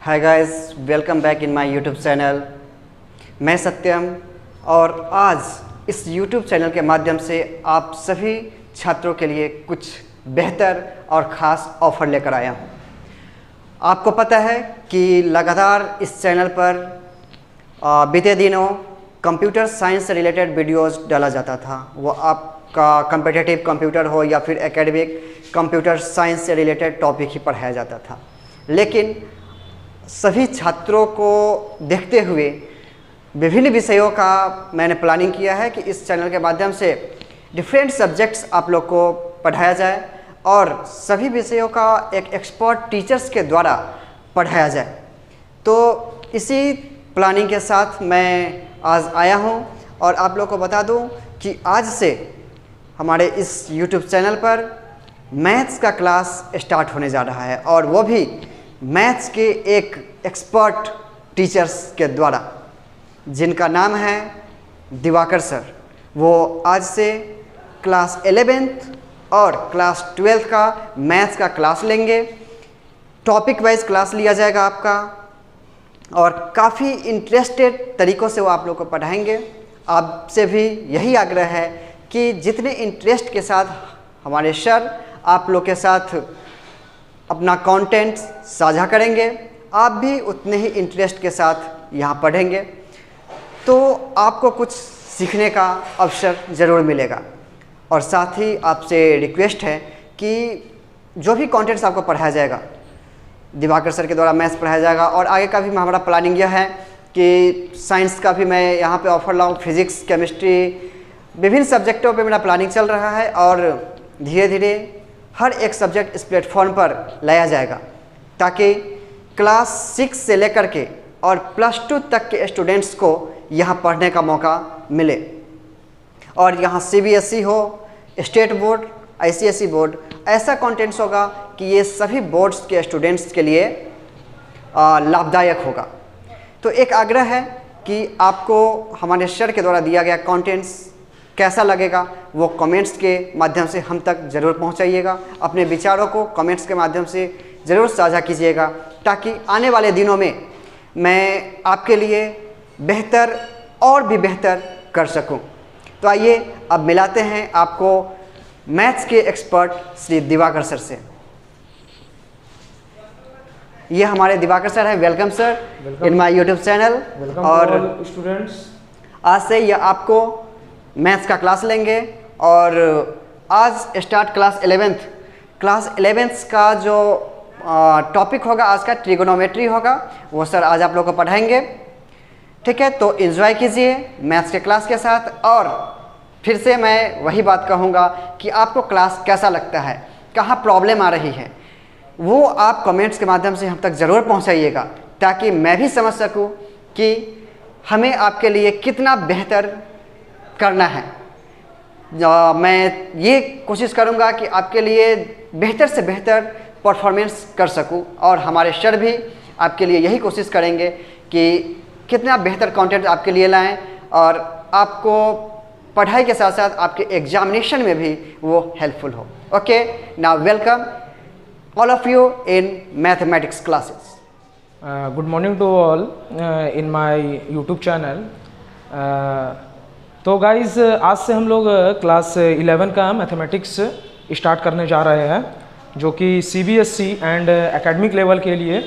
Hi guys, welcome back in my YouTube channel. मैं सत्यम और आज इस यूट्यूब चैनल के माध्यम से आप सभी छात्रों के लिए कुछ बेहतर और ख़ास ऑफ़र लेकर आया हूँ। आपको पता है कि लगातार इस चैनल पर बीते दिनों कंप्यूटर साइंस से रिलेटेड वीडियोस डाला जाता था। वो आपका कम्पिटिटिव कंप्यूटर हो या फिर एकेडमिक कंप्यूटर साइंस से रिलेटेड टॉपिक ही पढ़ाया जाता था। लेकिन सभी छात्रों को देखते हुए विभिन्न विषयों का मैंने प्लानिंग किया है कि इस चैनल के माध्यम से डिफरेंट सब्जेक्ट्स आप लोग को पढ़ाया जाए और सभी विषयों का एक एक्सपर्ट टीचर्स के द्वारा पढ़ाया जाए। तो इसी प्लानिंग के साथ मैं आज आया हूं और आप लोग को बता दूं कि आज से हमारे इस YouTube चैनल पर मैथ्स का क्लास स्टार्ट होने जा रहा है और वो भी मैथ्स के एक एक्सपर्ट टीचर्स के द्वारा, जिनका नाम है दिवाकर सर। वो आज से क्लास 11th और क्लास 12th का मैथ्स का क्लास लेंगे। टॉपिक वाइज क्लास लिया जाएगा आपका और काफ़ी इंटरेस्टेड तरीक़ों से वो आप लोग को पढ़ाएंगे। आपसे भी यही आग्रह है कि जितने इंटरेस्ट के साथ हमारे सर आप लोग के साथ अपना कंटेंट साझा करेंगे, आप भी उतने ही इंटरेस्ट के साथ यहाँ पढ़ेंगे तो आपको कुछ सीखने का अवसर ज़रूर मिलेगा। और साथ ही आपसे रिक्वेस्ट है कि जो भी कंटेंट्स आपको पढ़ाया जाएगा, दिवाकर सर के द्वारा मैथ्स पढ़ाया जाएगा और आगे का भी हमारा प्लानिंग यह है कि साइंस का भी मैं यहाँ पे ऑफ़र लाऊँ। फिज़िक्स, केमिस्ट्री, विभिन्न सब्जेक्टों पे मेरा प्लानिंग चल रहा है और धीरे धीरे हर एक सब्जेक्ट इस प्लेटफॉर्म पर लाया जाएगा ताकि क्लास 6 से लेकर के और +2 तक के स्टूडेंट्स को यहाँ पढ़ने का मौका मिले। और यहाँ CBSE हो, स्टेट बोर्ड, ICSE बोर्ड, ऐसा कंटेंट्स होगा कि ये सभी बोर्ड्स के स्टूडेंट्स के लिए लाभदायक होगा। तो एक आग्रह है कि आपको हमारे सर के द्वारा दिया गया कंटेंट्स कैसा लगेगा वो कमेंट्स के माध्यम से हम तक ज़रूर पहुंचाइएगा। अपने विचारों को कमेंट्स के माध्यम से ज़रूर साझा कीजिएगा ताकि आने वाले दिनों में मैं आपके लिए बेहतर और भी बेहतर कर सकूं। तो आइए अब मिलाते हैं आपको मैथ्स के एक्सपर्ट श्री दिवाकर सर से। ये हमारे दिवाकर सर है। Welcome sir in my YouTube channel. और स्टूडेंट्स, आज से ये आपको मैथ्स का क्लास लेंगे और आज start class 11th। Class 11th का जो टॉपिक होगा आज का ट्रिगोनोमेट्री होगा, वो सर आज आप लोग को पढ़ाएंगे। ठीक है, तो एंजॉय कीजिए मैथ्स के क्लास के साथ। और फिर से मैं वही बात कहूँगा कि आपको क्लास कैसा लगता है, कहाँ प्रॉब्लम आ रही है, वो आप कमेंट्स के माध्यम से हम तक ज़रूर पहुँचाइएगा ताकि मैं भी समझ सकूँ कि हमें आपके लिए कितना बेहतर करना है। मैं ये कोशिश करूँगा कि आपके लिए बेहतर से बेहतर परफॉर्मेंस कर सकूँ और हमारे सर भी आपके लिए यही कोशिश करेंगे कि कितना बेहतर कंटेंट आपके लिए लाएं और आपको पढ़ाई के साथ साथ आपके एग्जामिनेशन में भी वो हेल्पफुल हो। Okay, now welcome all of you in mathematics classes. Good morning to all in my YouTube channel. तो गाइज़, आज से हम लोग क्लास 11 का मैथमेटिक्स स्टार्ट करने जा रहे हैं, जो कि CBSE एंड एकेडमिक लेवल के लिए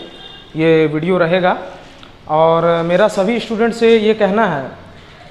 ये वीडियो रहेगा। और मेरा सभी स्टूडेंट से ये कहना है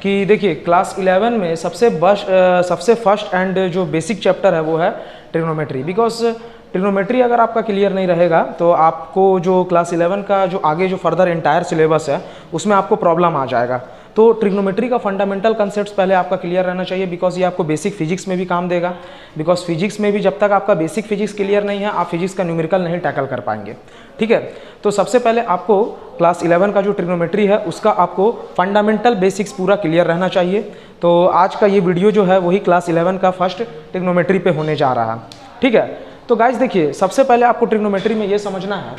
कि देखिए, क्लास 11 में सबसे फर्स्ट एंड जो बेसिक चैप्टर है वो है ट्रिग्नोमेट्री। बिकॉज ट्रिग्नोमेट्री अगर आपका क्लियर नहीं रहेगा तो आपको जो क्लास 11 का जो आगे जो फर्दर एंटायर सिलेबस है उसमें आपको प्रॉब्लम आ जाएगा। तो ट्रिग्नोमेट्री का फंडामेंटल कंसेप्ट्स पहले आपका क्लियर रहना चाहिए, बिकॉज ये आपको बेसिक फिजिक्स में भी काम देगा। बिकॉज फिजिक्स में भी जब तक आपका बेसिक फिजिक्स क्लियर नहीं है, आप फिजिक्स का न्यूमेरिकल नहीं टैकल कर पाएंगे। ठीक है, तो सबसे पहले आपको क्लास 11 का जो ट्रिग्नोमेट्री है उसका आपको फंडामेंटल बेसिक्स पूरा क्लियर रहना चाहिए। तो आज का ये वीडियो जो है वही क्लास 11 का फर्स्ट ट्रिग्नोमेट्री पे होने जा रहा है। ठीक है, तो गाइज देखिए, सबसे पहले आपको ट्रिग्नोमेट्री में ये समझना है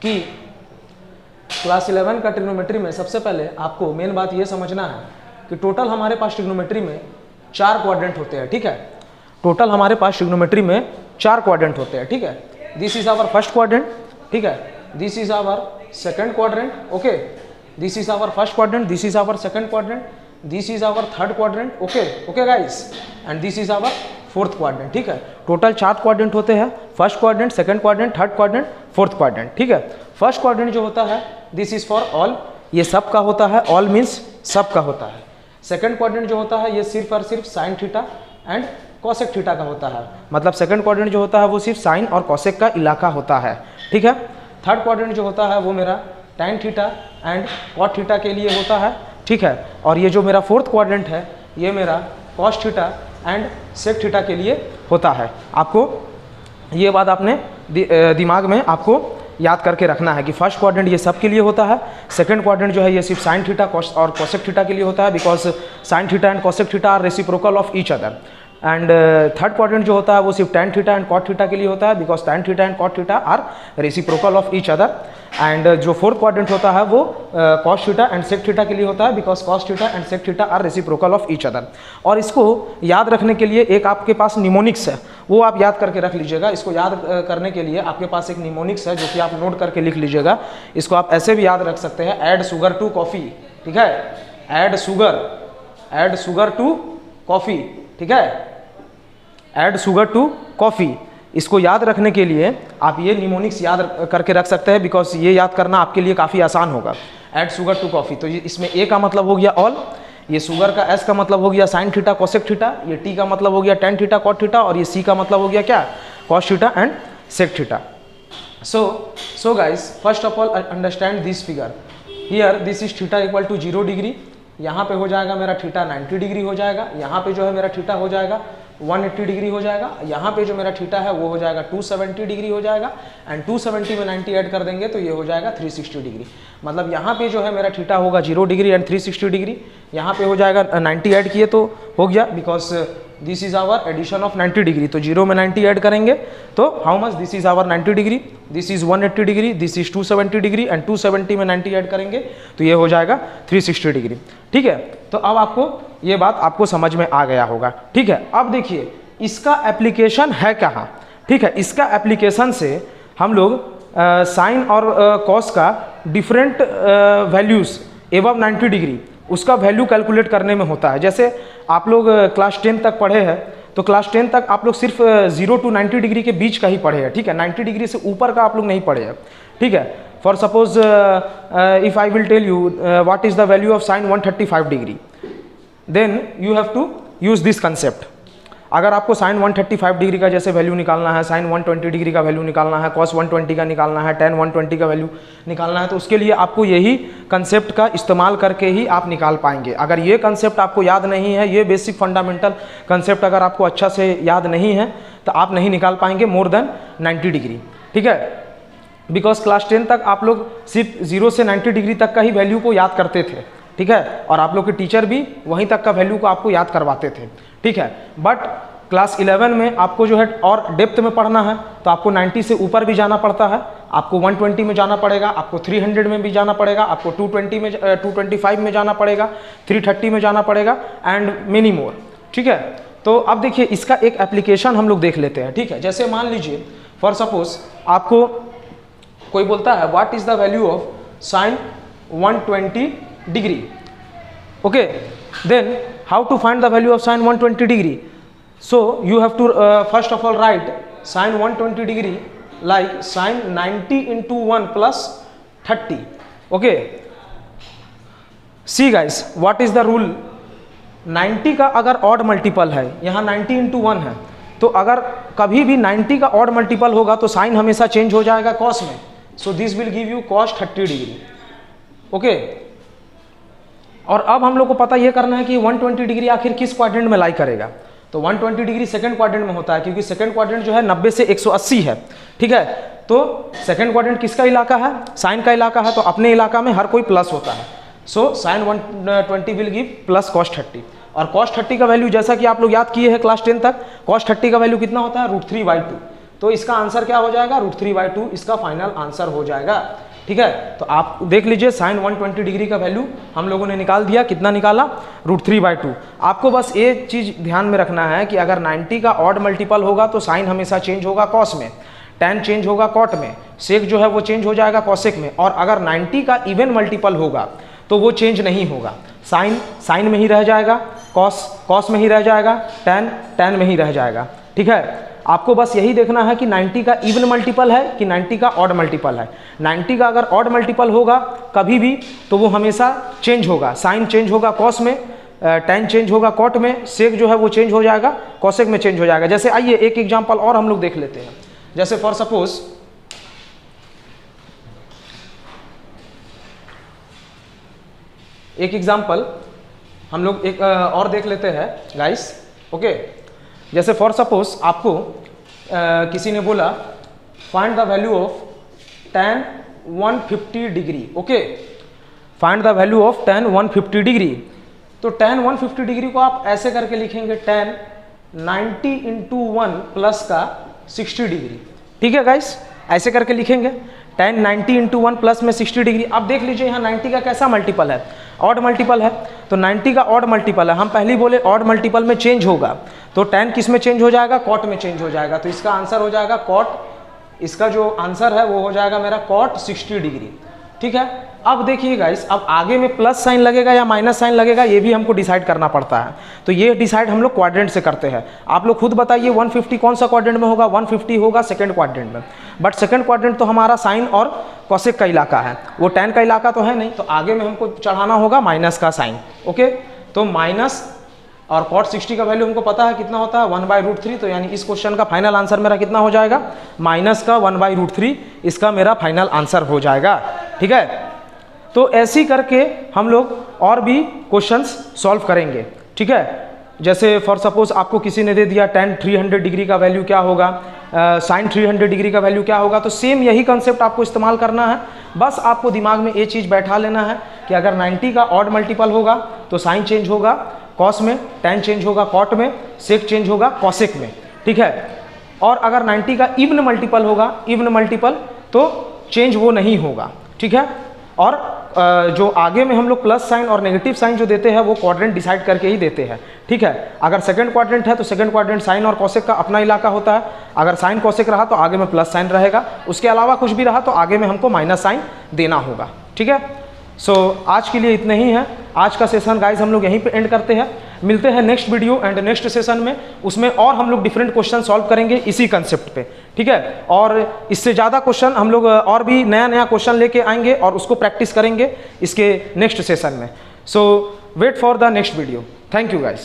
कि क्लास 11 का ट्रिग्नोमेट्री में सबसे पहले आपको मेन बात ये समझना है कि टोटल हमारे पास ट्रिग्नोमेट्री में 4 क्वाड्रेंट होते हैं। ठीक है, टोटल हमारे पास ट्रिग्नोमेट्री में 4 क्वाड्रेंट होते हैं। ठीक है, this is our first quadrant. ठीक है, this is our second quadrant. Okay, this is our first quadrant, this is our second quadrant, this is our third quadrant. Okay, okay guys, and this is our fourth quadrant. ठीक है, total 4 quadrant होते हैं, first quadrant, second quadrant, third quadrant, fourth quadrant. ठीक है, first quadrant जो होता है this is for all, ये सब का होता है, ऑल मीन्स सब का होता है. सेकंड क्वाड्रेंट जो होता है ये सिर्फ और सिर्फ sine theta and cosec theta का होता है. मतलब सेकंड क्वाड्रेंट जो होता है वो सिर्फ साइन और कॉसेक का इलाका होता है. ठीक है, थर्ड क्वाड्रेंट जो होता है वो मेरा tan theta and cot theta के लिए होता है. ठीक है, और ये जो मेरा फोर्थ क्वाड्रेंट है ये मेरा cos theta and sec theta के लिए होता है. आपको ये बात आपने दिमाग में आपको याद करके रखना है कि फर्स्ट क्वाड्रेंट ये सब के लिए होता है, सेकंड क्वाड्रेंट जो है ये सिर्फ साइन थीटा और कॉसेक थीटा के लिए होता है, because sine theta and cosec theta are reciprocal of each other. And third quadrant जो होता है वो सिर्फ tan theta and cot theta के लिए होता है, because tan theta and cot theta are reciprocal of each other. And जो फोर्थ क्वाड्रेंट होता है वो cos theta and sec theta के लिए होता है, because cos theta and sec theta are reciprocal of each other. और इसको याद रखने के लिए एक आपके पास निमोनिक्स है, वो आप याद करके रख लीजिएगा. इसको याद करने के लिए आपके पास एक निमोनिक्स है जो कि आप नोट करके लिख लीजिएगा. इसको आप ऐसे भी याद रख सकते हैं, ऐड शुगर टू कॉफ़ी. ठीक है, ऐड शुगर टू कॉफ़ी. ठीक है, ऐड शुगर टू कॉफ़ी. इसको याद रखने के लिए आप ये निमोनिक्स याद करके रख सकते हैं, बिकॉज ये याद करना आपके लिए काफ़ी आसान होगा. ऐड शुगर टू कॉफ़ी, तो ये इसमें ए का मतलब हो गया ऑल, ये शुगर का एस का मतलब हो गया साइन थीटा कोसेक थीटा, ये टी का मतलब हो गया टेन थीटा कॉट थीटा, और ये सी का मतलब हो गया क्या, cos theta and sec theta. So guys, first of all understand this figure. Here this is theta equal to 0 degree. यहाँ पे हो जाएगा मेरा थीटा 90 डिग्री हो जाएगा. यहाँ पे जो है मेरा थीटा हो जाएगा 180 डिग्री हो जाएगा. यहाँ पे जो मेरा थीटा है वो हो जाएगा 270 डिग्री हो जाएगा. एंड 270 में 90 ऐड कर देंगे तो ये हो जाएगा 360 डिग्री. मतलब यहाँ पे जो है मेरा थीटा होगा 0 डिग्री एंड 360 डिग्री. यहाँ पे हो जाएगा 90 ऐड किए तो हो गया, because this is our addition of 90 degree. तो 0 में 90 ऐड करेंगे तो how much, this is our 90 degree, this is 180 degree, this is 270 degree and 270 में 90 ऐड करेंगे तो ये हो जाएगा 360 डिग्री. ठीक है, तो अब आपको ये बात आपको समझ में आ गया होगा. ठीक है, अब देखिए इसका एप्लीकेशन है कहाँ. ठीक है, इसका एप्लीकेशन से हम लोग साइन और कॉस का डिफरेंट वैल्यूज एबव 90 डिग्री उसका वैल्यू कैलकुलेट करने में होता है. जैसे आप लोग क्लास 10 तक पढ़े हैं तो क्लास 10 तक आप लोग सिर्फ 0 to 90 डिग्री के बीच का ही पढ़े हैं. ठीक है, 90 डिग्री से ऊपर का आप लोग नहीं पढ़े हैं. ठीक है, for suppose if I will tell you what is the value of sine 135 degree, then you have to use this concept. अगर आपको साइन 135 डिग्री का जैसे वैल्यू निकालना है, साइन 120 डिग्री का वैल्यू निकालना है, कॉस 120 का निकालना है, टेन 120 का वैल्यू निकालना है, तो उसके लिए आपको यही कंसेप्ट का इस्तेमाल करके ही आप निकाल पाएंगे. अगर ये कंसेप्ट आपको याद नहीं है, ये बेसिक फंडामेंटल कंसेप्ट अगर आपको अच्छा से याद नहीं है तो आप नहीं निकाल पाएंगे मोर देन 90 डिग्री. ठीक है, बिकॉज क्लास 10 तक आप लोग सिर्फ 0 से 90 डिग्री तक का ही वैल्यू को याद करते थे. ठीक है, और आप लोग के टीचर भी वहीं तक का वैल्यू को आपको याद करवाते थे. ठीक है, बट क्लास 11 में आपको जो है और डेप्थ में पढ़ना है तो आपको 90 से ऊपर भी जाना पड़ता है, आपको 120 में जाना पड़ेगा, आपको 300 में भी जाना पड़ेगा, आपको 220 में 225 में जाना पड़ेगा, 330 में जाना पड़ेगा एंड मेनी मोर. ठीक है, तो अब देखिए इसका एक एप्लीकेशन हम लोग देख लेते हैं. ठीक है, जैसे मान लीजिए फॉर सपोज आपको कोई बोलता है what is the value of sine 120 degree. Okay, then how to find the value of sine 120 degree. So you have to first of all write sin 120 degree like sin 90 into 1 plus 30. Okay, see guys, what is the rule. 90 का अगर odd multiple है, यहाँ 90 into 1 है, तो अगर कभी भी 90 का ऑड मल्टीपल होगा तो साइन हमेशा चेंज हो जाएगा कॉस में. So this will give you cos 30 degree. Okay, और अब हम लोग को पता ये करना है कि 120 डिग्री आखिर किस क्वाड्रेंट में लाई करेगा. तो 120 डिग्री सेकंड क्वाड्रेंट में होता है, क्योंकि सेकंड क्वाड्रेंट जो है 90 से 180 है. ठीक है, तो सेकंड क्वाड्रेंट किसका इलाका है, साइन का इलाका है, तो अपने इलाका में हर कोई प्लस होता है. So sine 120 will give plus cos 30. और cos 30 का वैल्यू जैसा कि आप लोग याद किए हैं क्लास 10 तक, cos 30 का वैल्यू कितना होता है, √3/2. तो इसका आंसर क्या हो जाएगा, √3/2 इसका फाइनल आंसर हो जाएगा. ठीक है, तो आप देख लीजिए साइन 120 डिग्री का वैल्यू हम लोगों ने निकाल दिया. कितना निकाला, √3/2. आपको बस एक चीज ध्यान में रखना है कि अगर 90 का ऑड मल्टीपल होगा तो साइन हमेशा चेंज होगा कॉस में. tan चेंज होगा कॉट में, सेक जो है वो चेंज हो जाएगा कॉसेक में, और अगर 90 का इवन मल्टीपल होगा तो वो चेंज नहीं होगा, साइन में ही रह जाएगा, कॉस में ही रह जाएगा, टैन में ही रह जाएगा। ठीक है, आपको बस यही देखना है कि 90 का इवन मल्टीपल है कि 90 का ऑड मल्टीपल है। 90 का अगर ऑड मल्टीपल होगा कभी भी तो वो हमेशा चेंज होगा, साइन चेंज होगा कॉस में, टैन चेंज होगा कॉट में, सेक जो है वो चेंज हो जाएगा कॉसेक में चेंज हो जाएगा। जैसे आइए एक एग्जांपल और हम लोग देख लेते हैं। जैसे फॉर सपोज एक एग्जांपल हम लोग एक और देख लेते हैं गाइस। ओके, जैसे फॉर सपोज आपको किसी ने बोला find the value of tan 150 degree. Okay, find the value of tan 150 degree. तो tan 150 डिग्री को आप ऐसे करके लिखेंगे tan 90 इंटू 1 प्लस का 60 डिग्री। ठीक है गाइस, ऐसे करके लिखेंगे tan 90 इंटू 1 प्लस में 60 डिग्री। अब देख लीजिए यहाँ 90 का कैसा मल्टीपल है, ऑड मल्टीपल है, तो 90 का ऑड मल्टीपल है। हम पहले बोले ऑड मल्टीपल में चेंज होगा, तो tan किस में चेंज हो जाएगा, कॉट में चेंज हो जाएगा। तो इसका आंसर हो जाएगा कॉट, इसका जो आंसर है वो हो जाएगा मेरा कॉट 60 डिग्री। ठीक है, अब देखिए गाइस, अब आगे में प्लस साइन लगेगा या माइनस साइन लगेगा ये भी हमको डिसाइड करना पड़ता है। तो ये डिसाइड हम लोग क्वाड्रेंट से करते हैं। आप लोग खुद बताइए 150 कौन सा क्वाड्रेंट में होगा, 150 होगा सेकंड क्वाड्रेंट में, बट सेकंड क्वाड्रेंट तो हमारा साइन और कॉसेक का इलाका है, वो tan का इलाका तो है नहीं, तो आगे में हमको चढ़ाना होगा माइनस का साइन। ओके, तो माइनस और कॉट 60 का वैल्यू हमको पता है कितना होता है 1/√3, तो यानी इस क्वेश्चन का फाइनल आंसर मेरा कितना हो जाएगा, माइनस का 1/√3 इसका मेरा फाइनल आंसर हो जाएगा। ठीक है, तो ऐसी करके हम लोग और भी क्वेश्चंस सॉल्व करेंगे। ठीक है, जैसे फॉर सपोज आपको किसी ने दे दिया tan 300 डिग्री का वैल्यू क्या होगा, साइन 300 डिग्री का वैल्यू क्या होगा, तो सेम यही कंसेप्ट आपको इस्तेमाल करना है। बस आपको दिमाग में ये चीज़ बैठा लेना है कि अगर 90 का ऑड मल्टीपल होगा तो साइन चेंज होगा कॉस में, टैन चेंज होगा कॉट में, सेक चेंज होगा कॉसेक में। ठीक है, और अगर 90 का इवन मल्टीपल होगा, इवन मल्टीपल, तो चेंज वो नहीं होगा। ठीक है, और जो आगे में हम लोग प्लस साइन और नेगेटिव साइन जो देते हैं वो क्वाड्रेंट डिसाइड करके ही देते हैं। ठीक है, अगर सेकंड क्वाड्रेंट है तो सेकंड क्वाड्रेंट साइन और कॉसेक का अपना इलाका होता है, अगर साइन कॉसेक रहा तो आगे में प्लस साइन रहेगा, उसके अलावा कुछ भी रहा तो आगे में हमको माइनस साइन देना होगा। ठीक है, सो आज के लिए इतना ही है। आज का सेशन गाइज हम लोग यहीं पे एंड करते हैं, मिलते हैं next video and next session में, उसमें और हम लोग डिफरेंट क्वेश्चन सॉल्व करेंगे इसी कंसेप्ट पे। ठीक है, और इससे ज़्यादा क्वेश्चन हम लोग और भी नया क्वेश्चन लेके आएंगे और उसको प्रैक्टिस करेंगे इसके नेक्स्ट सेशन में। So wait for the next video. Thank you guys.